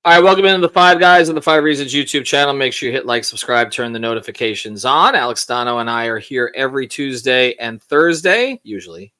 All right, welcome into the Five Guys on the Five Reasons YouTube channel. Make sure you hit like, subscribe, turn the notifications on. Alex Donno and I are here every Tuesday and Thursday, usually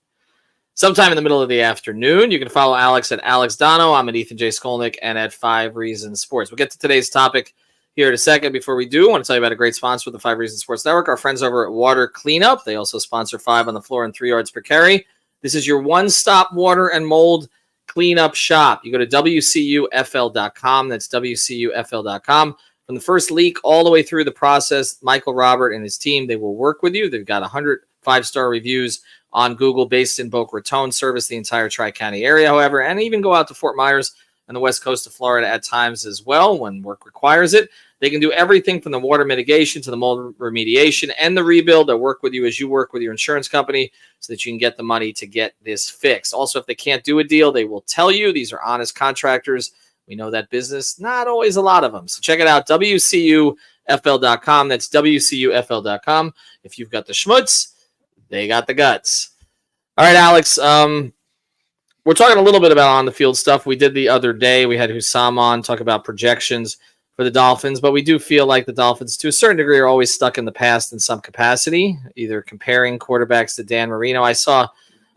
sometime in the middle of the afternoon. You can follow Alex at Alex Donno. I'm at Ethan J. Skolnick and at Five Reasons Sports. We'll get to today's topic here in a second. Before we do, I want to tell you about a great sponsor of the Five Reasons Sports Network, our friends over at Water Cleanup. They also sponsor 5 on the floor and 3 yards per carry. This is your one-stop water and mold cleanup shop. You go to WCUFL.com. That's WCUFL.com. From the first leak all the way through the process, Michael Robert and his team, they will work with you. They've got 100 5-star reviews on Google, based in Boca Raton, service the entire Tri-County area, however, and even go out to Fort Myers and the west coast of Florida at times as well when work requires it. They can do everything from the water mitigation to the mold remediation and the rebuild. They'll work with you as you work with your insurance company so that you can get the money to get this fixed. Also, if they can't do a deal, they will tell you. These are honest contractors. We know that business, not always a lot of them. So check it out, WCUFL.com. That's WCUFL.com. If you've got the schmutz, they got the guts. All right, Alex, we're talking a little bit about on-the-field stuff. We did the other day. We had Hussam on talk about projections for the Dolphins, but we do feel like the Dolphins, to a certain degree, are always stuck in the past in some capacity, either comparing quarterbacks to Dan Marino. I saw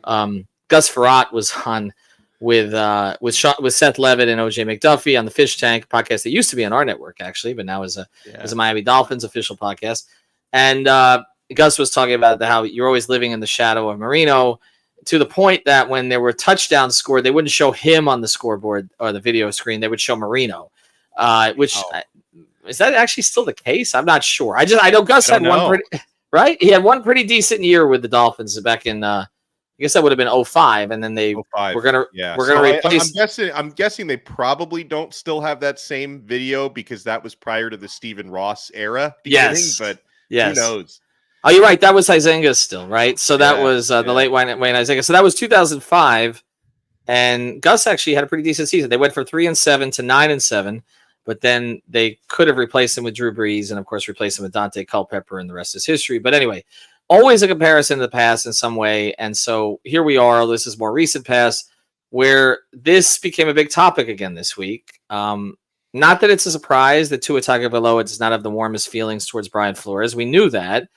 Gus Frerotte was on with Seth Levitt and OJ McDuffie on the Fish Tank podcast that used to be on our network, actually, but now is a Miami Dolphins official podcast. And Gus was talking about how you're always living in the shadow of Marino, to the point that when there were touchdowns scored, they wouldn't show him on the scoreboard or the video screen. They would show Marino. Is that actually still the case? I'm not sure. I know Gus had one pretty, right? He had one pretty decent year with the Dolphins back in I guess that would have been 2005, and then they were gonna replace. I'm guessing they probably don't still have that same video because that was prior to the Stephen Ross era. Yes, but yes. Who knows? Oh, you're right. That was Huizenga still, right? So that was the late Wayne Huizenga. So that was 2005. And Gus actually had a pretty decent season. They went from 3-7 to 9-7, but then they could have replaced him with Drew Brees and, of course, replaced him with Dante Culpepper, and the rest is history. But anyway, always a comparison to the past in some way. And so here we are. This is more recent past, where this became a big topic again this week. Not that it's a surprise that Tua Tagovailoa does not have the warmest feelings towards Brian Flores. We knew that.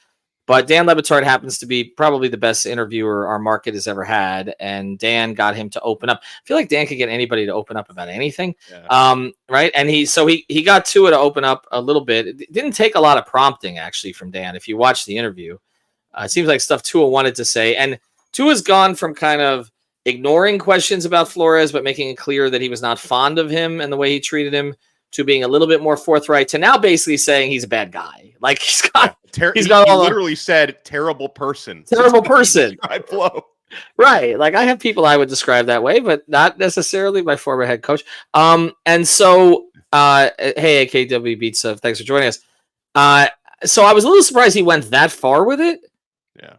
But Dan Le Batard happens to be probably the best interviewer our market has ever had, and Dan got him to open up. I feel like Dan could get anybody to open up about anything, right? And he got Tua to open up a little bit. It didn't take a lot of prompting, actually, from Dan. If you watch the interview, it seems like stuff Tua wanted to say. And Tua's gone from kind of ignoring questions about Flores, but making it clear that he was not fond of him and the way he treated him, to being a little bit more forthright, to now basically saying he's a bad guy. Like he literally said terrible person. Terrible person. Right. Like I have people I would describe that way, but not necessarily my former head coach. And so hey, AKW Pizza, thanks for joining us. So I was a little surprised he went that far with it. Yeah.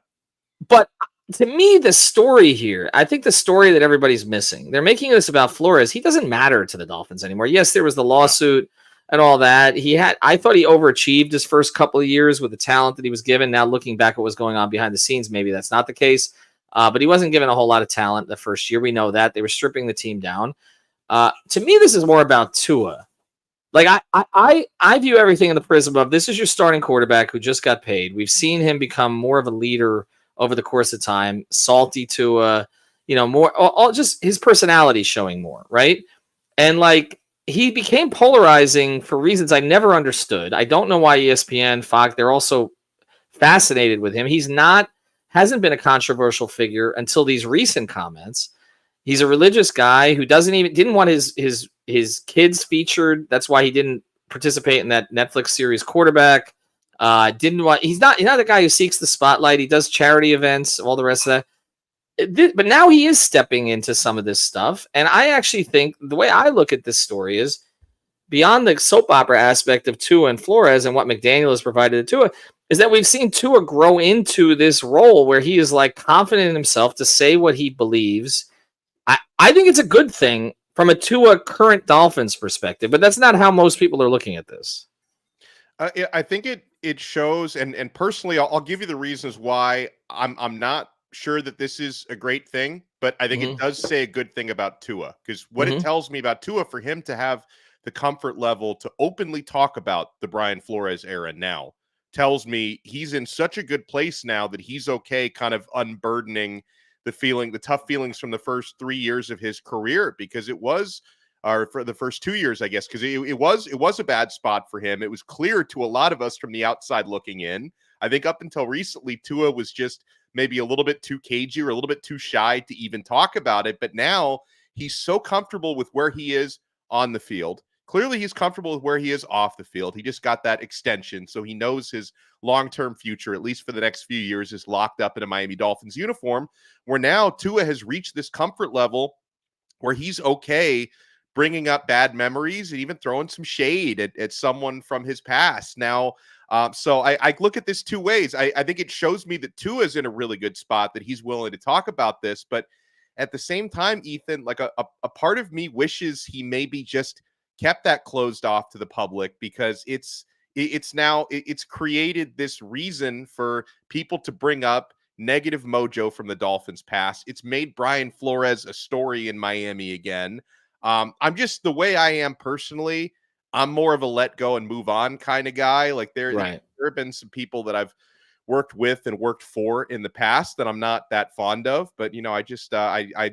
But to me, the story here, I think the story that everybody's missing, they're making this about Flores. He doesn't matter to the Dolphins anymore. Yes, there was the lawsuit and all that. I thought he overachieved his first couple of years with the talent that he was given. Now, looking back at what was going on behind the scenes, maybe that's not the case. But he wasn't given a whole lot of talent the first year. We know that. They were stripping the team down. To me, this is more about Tua. Like I view everything in the prism of, this is your starting quarterback who just got paid. We've seen him become more of a leader over the course of time, salty to, more, all just his personality showing more, right? And like, he became polarizing for reasons I never understood. I don't know why ESPN, Fox, they're also fascinated with him. Hasn't been a controversial figure until these recent comments. He's a religious guy who didn't want his kids featured. That's why he didn't participate in that Netflix series Quarterback. He's not the guy who seeks the spotlight. He does charity events, all the rest of that. But now he is stepping into some of this stuff. And I actually think the way I look at this story is, beyond the soap opera aspect of Tua and Flores and what McDaniel has provided to Tua, is that we've seen Tua grow into this role where he is like confident in himself to say what he believes. I think it's a good thing from a Tua current Dolphins perspective, but that's not how most people are looking at this. I think it shows, and personally, I'll give you the reasons why I'm not sure that this is a great thing, but I think it does say a good thing about Tua, because what it tells me about Tua, for him to have the comfort level to openly talk about the Brian Flores era now tells me he's in such a good place now that he's okay kind of unburdening the tough feelings from the first 3 years of his career, because it was, or for the first 2 years, I guess, because it was a bad spot for him. It was clear to a lot of us from the outside looking in. I think up until recently, Tua was just maybe a little bit too cagey or a little bit too shy to even talk about it. But now he's so comfortable with where he is on the field. Clearly, he's comfortable with where he is off the field. He just got that extension, so he knows his long-term future, at least for the next few years, is locked up in a Miami Dolphins uniform, where now Tua has reached this comfort level where he's okay bringing up bad memories and even throwing some shade at someone from his past. Now, so I look at this two ways. I think it shows me that Tua is in a really good spot, that he's willing to talk about this. But at the same time, Ethan, like a part of me wishes he maybe just kept that closed off to the public, because it's created this reason for people to bring up negative mojo from the Dolphins past. It's made Brian Flores a story in Miami again. I'm just, the way I am personally, I'm more of a let go and move on kind of guy. Like there have been some people that I've worked with and worked for in the past that I'm not that fond of, but I just I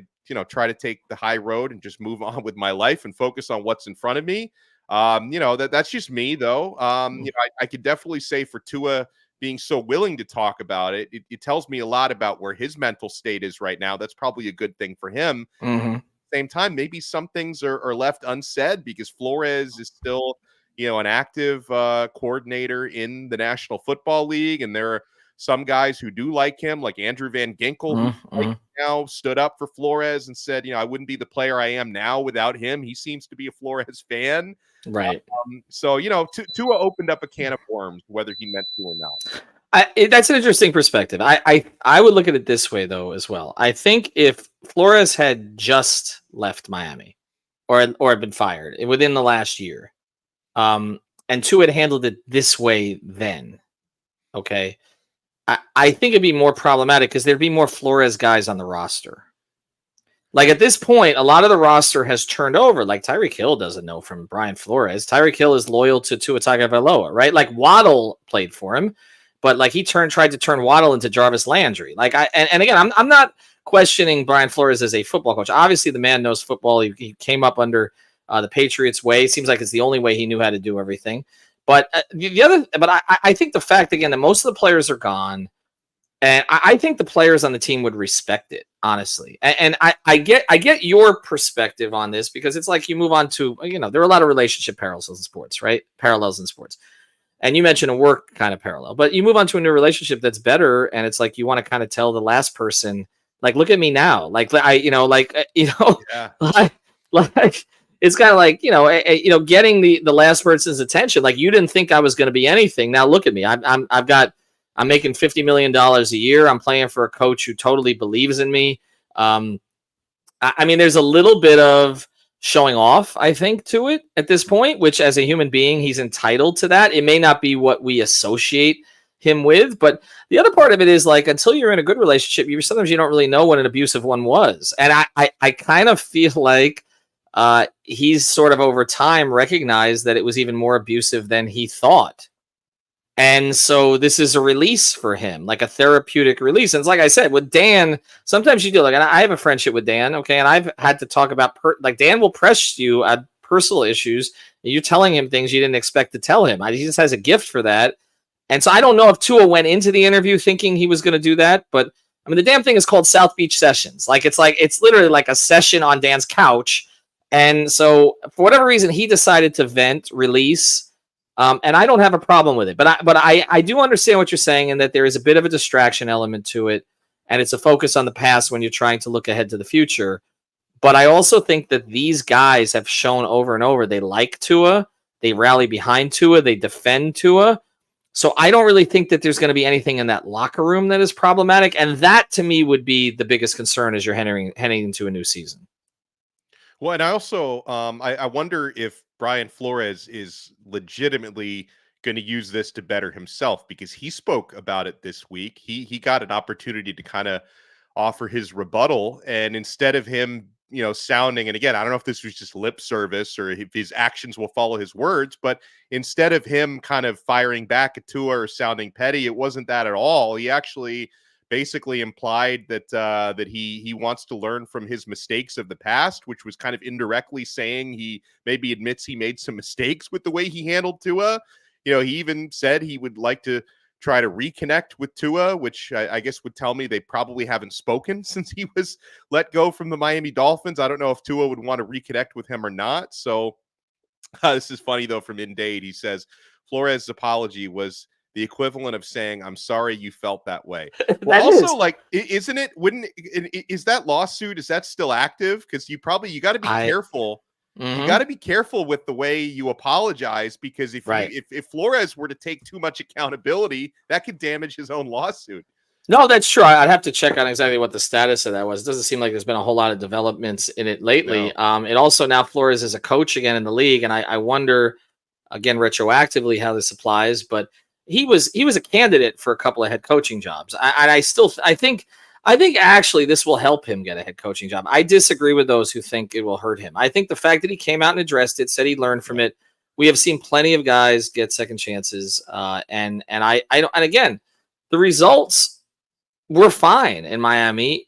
try to take the high road and just move on with my life and focus on what's in front of me. That's just me though. I could definitely say for Tua being so willing to talk about it, it tells me a lot about where his mental state is right now. That's probably a good thing for him. Mm-hmm. Same time, maybe some things are left unsaid because Flores is still, an active coordinator in the National Football League, and there are some guys who do like him, like Andrew Van Ginkel, who now stood up for Flores and said, I wouldn't be the player I am now without him. He seems to be a Flores fan, right? So Tua opened up a can of worms, whether he meant to or not. That's an interesting perspective. I would look at it this way though as well. I think if Flores had just left Miami or had been fired within the last year, and Tua had handled it this way then, okay, I think it'd be more problematic because there'd be more Flores guys on the roster. Like at this point, a lot of the roster has turned over. Like Tyreek Hill doesn't know from Brian Flores. Tyreek Hill is loyal to Tua Tagovailoa, right? Like Waddle played for him. But like he tried to turn Waddle into Jarvis Landry. Like and again, I'm not questioning Brian Flores as a football coach. Obviously, the man knows football. He came up under the Patriots way. Seems like it's the only way he knew how to do everything. But I think the fact again that most of the players are gone, and I think the players on the team would respect it honestly. And I get your perspective on this because it's like you move on to there are a lot of relationship parallels in sports, right? Parallels in sports. And you mentioned a work kind of parallel, but you move on to a new relationship that's better. And it's like, you want to kind of tell the last person, like, look at me now. Like, yeah. like, it's kind of like, getting the last person's attention. Like, you didn't think I was going to be anything. Now look at me. I'm making $50 million a year. I'm playing for a coach who totally believes in me. There's a little bit of showing off, I think, to it at this point, which as a human being, he's entitled to that. It may not be what we associate him with, but the other part of it is like, until you're in a good relationship, sometimes you don't really know what an abusive one was. And I kind of feel like he's sort of over time recognized that it was even more abusive than he thought. And so this is a release for him, like a therapeutic release. And it's like I said, with Dan, sometimes you do, like, and I have a friendship with Dan, okay, and I've had to talk about, like, Dan will press you at personal issues, and you're telling him things you didn't expect to tell him. He just has a gift for that. And so I don't know if Tua went into the interview thinking he was going to do that, but, the damn thing is called South Beach Sessions. It's literally like a session on Dan's couch. And so for whatever reason, he decided to vent, release, and I don't have a problem with it, but I do understand what you're saying, and that there is a bit of a distraction element to it, and it's a focus on the past when you're trying to look ahead to the future. But I also think that these guys have shown over and over they like Tua, they rally behind Tua, they defend Tua. So I don't really think that there's going to be anything in that locker room that is problematic, and that to me would be the biggest concern as you're heading into a new season. Well, and I also I wonder if Brian Flores is legitimately going to use this to better himself, because he spoke about it this week. He got an opportunity to kind of offer his rebuttal, and instead of him sounding, and again, I don't know if this was just lip service or if his actions will follow his words, but instead of him kind of firing back at Tua or sounding petty, it wasn't that at all. He actually basically implied that that he wants to learn from his mistakes of the past, which was kind of indirectly saying he maybe admits he made some mistakes with the way he handled Tua. He even said he would like to try to reconnect with Tua, which I guess would tell me they probably haven't spoken since he was let go from the Miami Dolphins. I don't know if Tua would want to reconnect with him or not. So this is funny, though, from Indade. He says, Flores' apology was the equivalent of saying, I'm sorry you felt that way. Well, also, isn't it, is that lawsuit, is that still active? Because you got to be careful. Mm-hmm. You got to be careful with the way you apologize, because if Flores were to take too much accountability, that could damage his own lawsuit. No, that's true. I'd have to check on exactly what the status of that was. It doesn't seem like there's been a whole lot of developments in it lately. No. It also, now Flores is a coach again in the league, and I wonder, again, retroactively how this applies, but he was a candidate for a couple of head coaching jobs. I think actually this will help him get a head coaching job. I disagree with those who think it will hurt him. I think the fact that he came out and addressed it, said he learned from it. We have seen plenty of guys get second chances, and again, the results were fine in Miami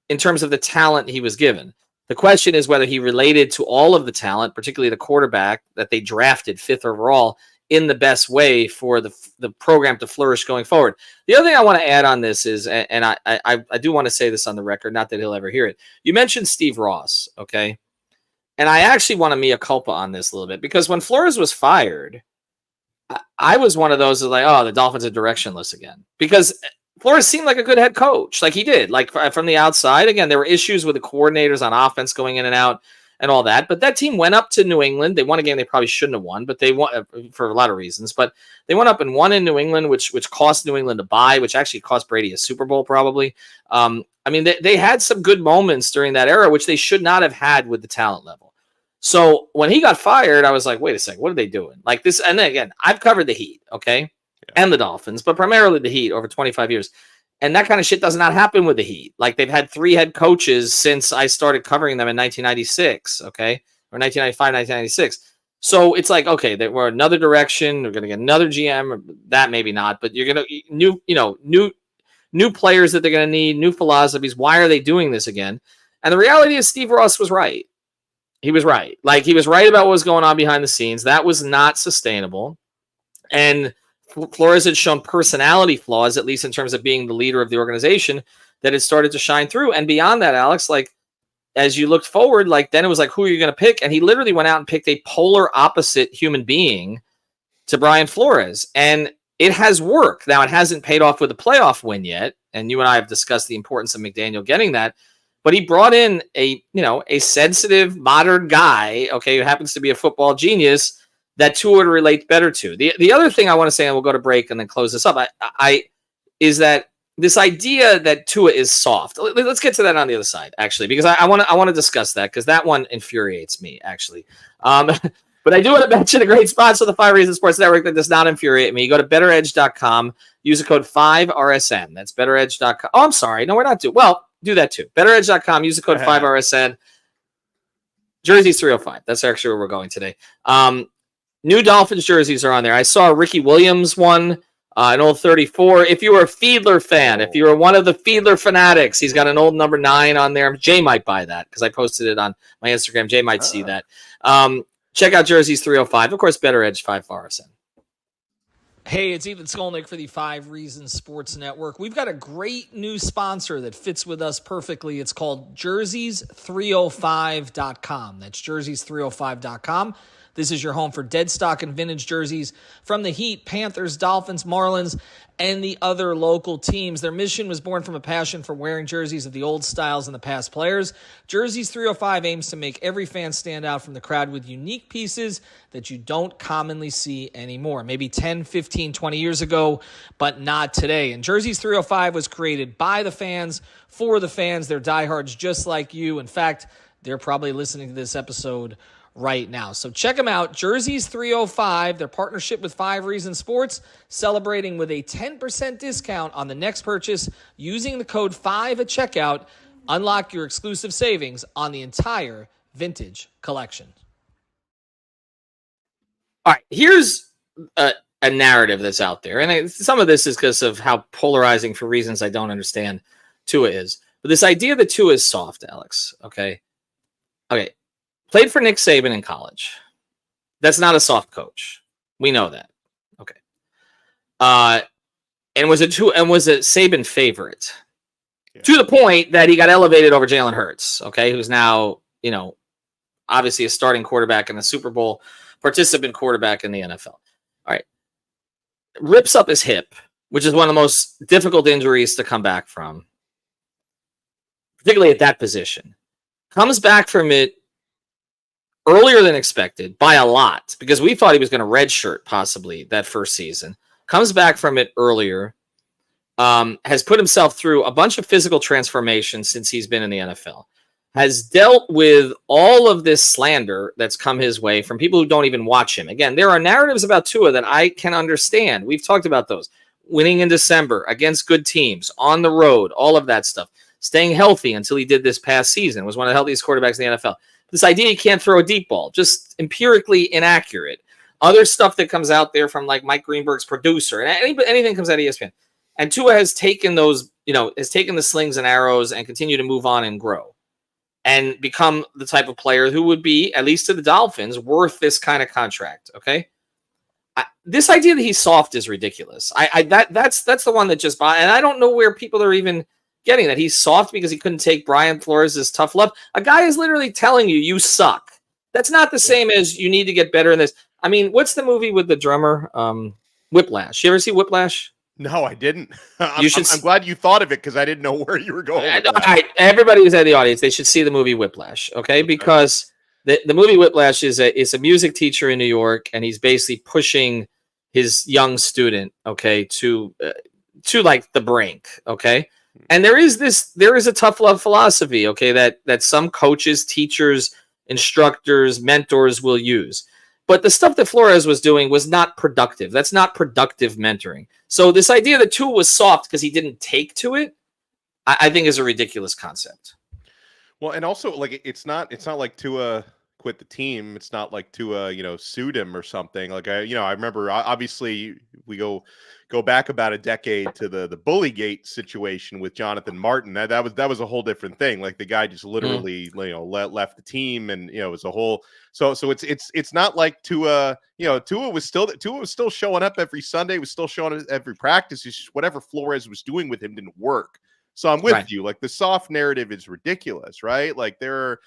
in terms of the talent he was given. The question is whether he related to all of the talent, particularly the quarterback that they drafted 5th overall, in the best way for the program to flourish going forward. The other thing I want to add on this is, and I do want to say this on the record, not that he'll ever hear it. You mentioned Steve Ross, okay? And I actually want to mea culpa on this a little bit, because when Flores was fired, I was one of those that like, oh, the Dolphins are directionless again. Because Flores seemed like a good head coach. Like he did. Like from the outside, again, there were issues with the coordinators on offense going in and out and all that. But that team went up to New England. They won a game they probably shouldn't have won, but they won for a lot of reasons. But they went up and won in New England, which cost New England a bye, which actually cost Brady a Super Bowl probably. They had some good moments during that era, which they should not have had with the talent level. So when he got fired, I was like, wait a second, what are they doing? Like this, and then again, I've covered the Heat, okay, and the Dolphins, but primarily the Heat over 25 years. And that kind of shit does not happen with the Heat. Like they've had 3 head coaches since I started covering them in 1996, okay? Or 1995, 1996. So it's like, okay, we're another direction. We're going to get another GM. That maybe not, but you're going to new players that they're going to need, new philosophies. Why are they doing this again? And the reality is Steve Ross was right. He was right. Like he was right about what was going on behind the scenes. That was not sustainable. And Flores had shown personality flaws, at least in terms of being the leader of the organization, that had started to shine through. And beyond that, Alex, like as you looked forward, like then it was like, who are you going to pick? And he literally went out and picked a polar opposite human being to Brian Flores. And it has worked. Now, it hasn't paid off with a playoff win yet. And you and I have discussed the importance of McDaniel getting that. But he brought in a sensitive, modern guy, okay, who happens to be a football genius that Tua would relate better to. The other thing I want to say, and we'll go to break and then close this up, is that this idea that Tua is soft. Let's get to that on the other side, actually, because I want to discuss that, because that one infuriates me, actually. But I do want to mention a great sponsor of the 5 Reasons Sports Network that does not infuriate me. You go to betteredge.com, use the code 5RSN. That's betteredge.com. Oh, I'm sorry. No, we're not doing. Well, do that too. Betteredge.com, use the code 5RSN. Jersey's 305. That's actually where we're going today. New Dolphins jerseys are on there. I saw a Ricky Williams one, an old 34. If you were a Fiedler fan, if you were one of the Fiedler fanatics, he's got an old number 9 on there. Jay might buy that because I posted it on my Instagram. Jay might see that. Check out Jerseys 305. Of course, Better Edge 5RSN. Hey, it's Ethan Skolnick for the 5 Reasons Sports Network. We've got a great new sponsor that fits with us perfectly. It's called jerseys305.com. That's jerseys305.com. This is your home for dead stock and vintage jerseys from the Heat, Panthers, Dolphins, Marlins, and the other local teams. Their mission was born from a passion for wearing jerseys of the old styles and the past players. Jerseys 305 aims to make every fan stand out from the crowd with unique pieces that you don't commonly see anymore. Maybe 10, 15, 20 years ago, but not today. And Jerseys 305 was created by the fans, for the fans. They're diehards just like you. In fact, they're probably listening to this episode right now. So check them out, Jerseys 305, their partnership with 5 Reasons Sports, celebrating with a 10% discount on the next purchase using the code 5 at checkout. Unlock your exclusive savings on the entire vintage collection. All right, here's a narrative that's out there. And some of this is because of how polarizing, for reasons I don't understand, Tua is. But this idea that Tua is soft, Alex, okay? Okay, played for Nick Saban in college. That's not a soft coach. We know that. Okay. And was a Saban favorite. Yeah. To the point that he got elevated over Jalen Hurts, okay, who's now, obviously a starting quarterback in the Super Bowl, participant quarterback in the NFL. All right. Rips up his hip, which is one of the most difficult injuries to come back from, particularly at that position. Comes back from it earlier than expected by a lot, because we thought he was going to redshirt possibly that first season. Comes back from it earlier. Has put himself through a bunch of physical transformations since he's been in the NFL. Has dealt with all of this slander that's come his way from people who don't even watch him. Again, there are narratives about Tua that I can understand. We've talked about those. Winning in December against good teams, on the road, all of that stuff. Staying healthy until he did this past season. Was one of the healthiest quarterbacks in the NFL. This idea he can't throw a deep ball, just empirically inaccurate. Other stuff that comes out there from like Mike Greenberg's producer, and anything comes out of ESPN. And Tua has taken those, has taken the slings and arrows and continue to move on and grow and become the type of player who would be, at least to the Dolphins, worth this kind of contract. Okay. This idea that he's soft is ridiculous. That's the one that just, and I don't know where people are even getting that he's soft because he couldn't take Brian Flores' tough love. A guy is literally telling you suck. That's not the same as you need to get better in this. I mean, what's the movie with the drummer? Whiplash. You ever see Whiplash? No, I didn't. I'm glad you thought of it because I didn't know where you were going. Everybody who's in the audience, they should see the movie Whiplash, okay? Because the movie Whiplash is a music teacher in New York, and he's basically pushing his young student, okay, to like the brink, okay? And there is a tough love philosophy, okay, that some coaches, teachers, instructors, mentors will use. But the stuff that Flores was doing was not productive. That's not productive mentoring. So this idea that Tua was soft because he didn't take to it, I think is a ridiculous concept. Well, and also like it's not like Tua quit the team. It's not like Tua, sued him or something. Like I remember obviously we go back about a decade to the Bullygate situation with Jonathan Martin. That was a whole different thing. Like the guy just literally left the team, and it was a whole. So it's not like Tua. Tua was still showing up every Sunday. Was still showing up every practice. It's just whatever Flores was doing with him didn't work. So I'm with you. Like the soft narrative is ridiculous, right? Like there are.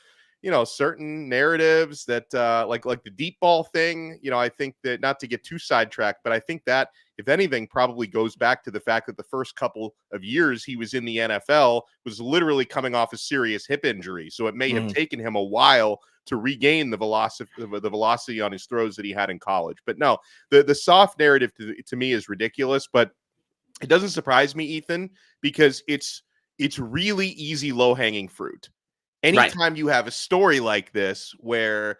Certain narratives that like the deep ball thing, I think that, not to get too sidetracked, but I think that if anything probably goes back to the fact that the first couple of years he was in the NFL was literally coming off a serious hip injury. So it may have taken him a while to regain the velocity on his throws that he had in college. But no, the soft narrative to me is ridiculous, but it doesn't surprise me, Ethan, because it's really easy low-hanging fruit. Anytime you have a story like this where,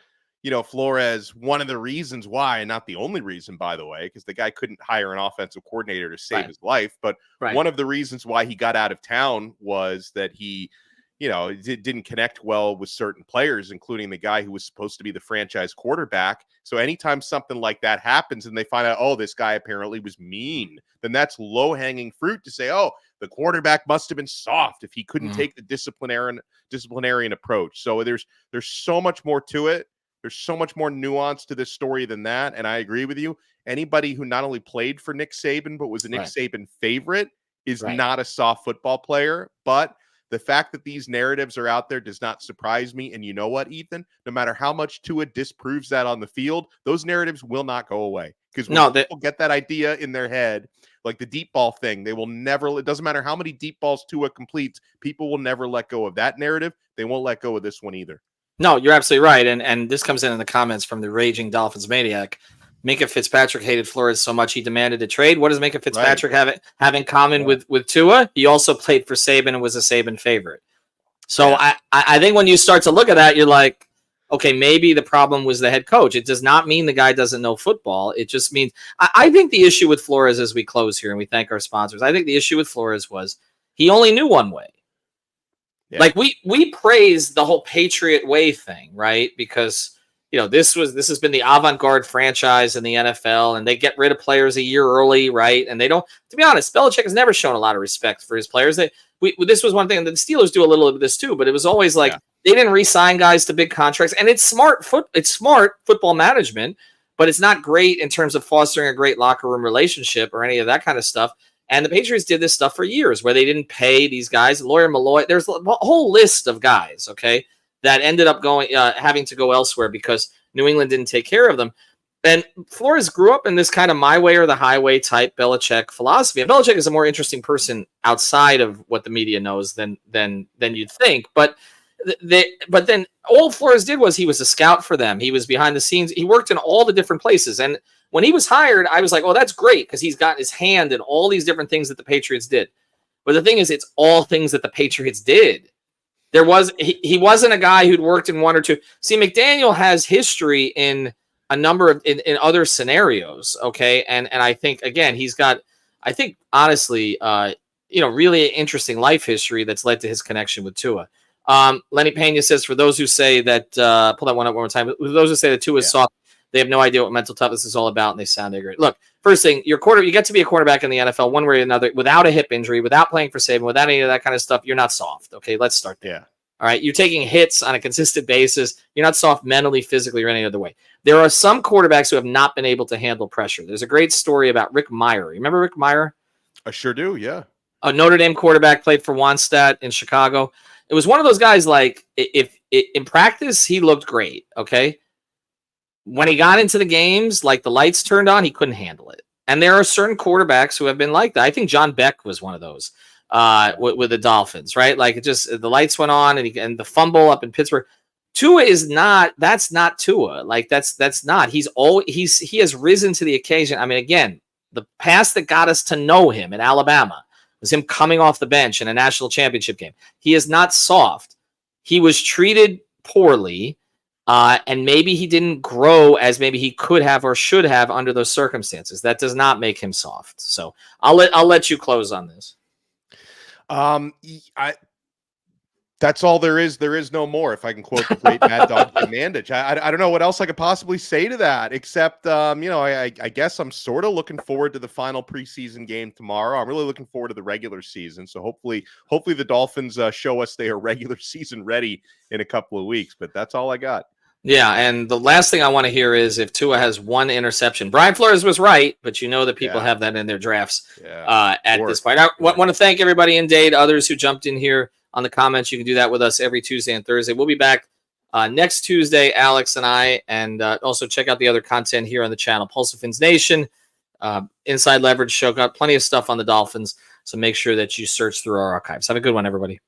Flores, one of the reasons why, and not the only reason, by the way, because the guy couldn't hire an offensive coordinator to save his life, but one of the reasons why he got out of town was that he, didn't connect well with certain players, including the guy who was supposed to be the franchise quarterback. So anytime something like that happens and they find out, oh, this guy apparently was mean, then that's low-hanging fruit to say, oh, the quarterback must have been soft if he couldn't take the disciplinarian approach. So there's so much more to it. There's so much more nuance to this story than that. And I agree with you. Anybody who not only played for Nick Saban, but was a Nick Saban favorite is not a soft football player. But the fact that these narratives are out there does not surprise me. And you know what, Ethan? No matter how much Tua disproves that on the field, those narratives will not go away. Because when people get that idea in their head, like the deep ball thing, they will never, it doesn't matter how many deep balls Tua completes, people will never let go of that narrative. They won't let go of this one either. No, you're absolutely right. And this comes in the comments from the raging Dolphins maniac. Minka Fitzpatrick hated Flores so much he demanded a trade. What does Minka Fitzpatrick have in common with Tua? He also played for Saban and was a Saban favorite. So I think when you start to look at that, you're like, okay, maybe the problem was the head coach. It does not mean the guy doesn't know football. It just means I think the issue with Flores, as we close here and we thank our sponsors, I think the issue with Flores was he only knew one way. Yeah. Like we praise the whole Patriot way thing, right? Because this has been the avant-garde franchise in the NFL, and they get rid of players a year early, right? And they don't. To be honest, Belichick has never shown a lot of respect for his players. This was one thing that the Steelers do a little of this too, but it was always like they didn't re-sign guys to big contracts, and it's smart football management, but it's not great in terms of fostering a great locker room relationship or any of that kind of stuff. And the Patriots did this stuff for years where they didn't pay these guys. Lawyer Malloy, there's a whole list of guys, okay, that ended up having to go elsewhere because New England didn't take care of them. And Flores grew up in this kind of my way or the highway type Belichick philosophy. And Belichick is a more interesting person outside of what the media knows than you'd think. But then all Flores did was he was a scout for them. He was behind the scenes. He worked in all the different places. And when he was hired, I was like, oh, that's great because he's got his hand in all these different things that the Patriots did. But the thing is, it's all things that the Patriots did. He wasn't a guy who'd worked in one or two. See, McDaniel has history in a number of in other scenarios, okay? And I think, again, he's got, I think, honestly, really interesting life history that's led to his connection with Tua. Lenny Pena says, for those who say that, pull that one up one more time, for those who say that Tua is soft, they have no idea what mental toughness is all about, and they sound ignorant. Look, first thing, you get to be a quarterback in the NFL one way or another without a hip injury, without playing for Saban, without any of that kind of stuff. You're not soft. Okay, let's start there. Yeah. All right, you're taking hits on a consistent basis. You're not soft mentally, physically, or any other way. There are some quarterbacks who have not been able to handle pressure. There's a great story about Rick Meyer. Remember Rick Meyer? I sure do, yeah. A Notre Dame quarterback, played for Wannstedt in Chicago. It was one of those guys, like, if in practice, he looked great, okay? When he got into the games, like the lights turned on, he couldn't handle it. And there are certain quarterbacks who have been like that. I think John Beck was one of those with the Dolphins, right? Like, it just, the lights went on and the fumble up in Pittsburgh. Tua is not, that's not Tua. Like, that's not. He has risen to the occasion. I mean, again, the pass that got us to know him in Alabama was him coming off the bench in a national championship game. He is not soft. He was treated poorly. And maybe he didn't grow as maybe he could have or should have under those circumstances. That does not make him soft. So I'll let you close on this. That's all there is. There is no more. If I can quote the great Mad Dog Mandich, I don't know what else I could possibly say to that, except I guess I'm sort of looking forward to the final preseason game tomorrow. I'm really looking forward to the regular season. So hopefully the Dolphins show us they are regular season ready in a couple of weeks. But that's all I got. Yeah, and the last thing I want to hear is if Tua has one interception. Brian Flores was right, but that people have that in their drafts at this point. I want to thank everybody in Dade, others who jumped in here on the comments. You can do that with us every Tuesday and Thursday. We'll be back next Tuesday, Alex and I, and also check out the other content here on the channel. Pulse of Fins Nation, Inside Leverage Show, got plenty of stuff on the Dolphins, so make sure that you search through our archives. Have a good one, everybody.